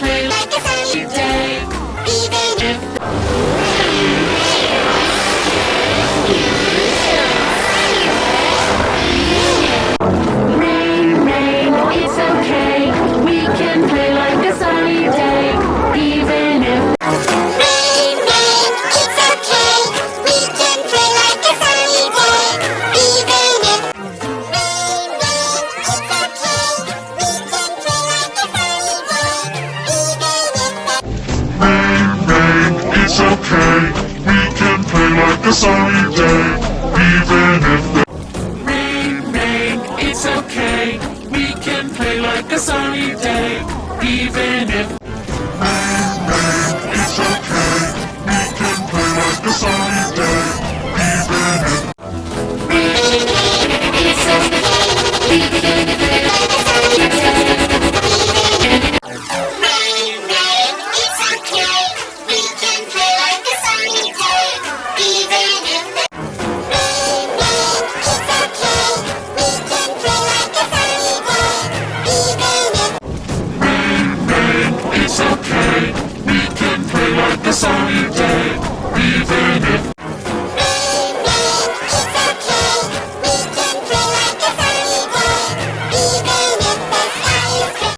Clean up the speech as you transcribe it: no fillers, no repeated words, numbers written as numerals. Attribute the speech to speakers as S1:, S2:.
S1: play like a sunny day, even if rain, rain, it's okay. We can play like a sunny day, even if rain, rain, it's okay. We can play like a sunny day, even if rain, rain, it's okay. We can play like a sunny day, even if
S2: Rain, rain, it's okay. We can play like a sunny day, even if the
S1: rain, rain, it's okay. We can play like a sunny day, even if
S2: rain, rain, it's okay. We can play like a sunny day.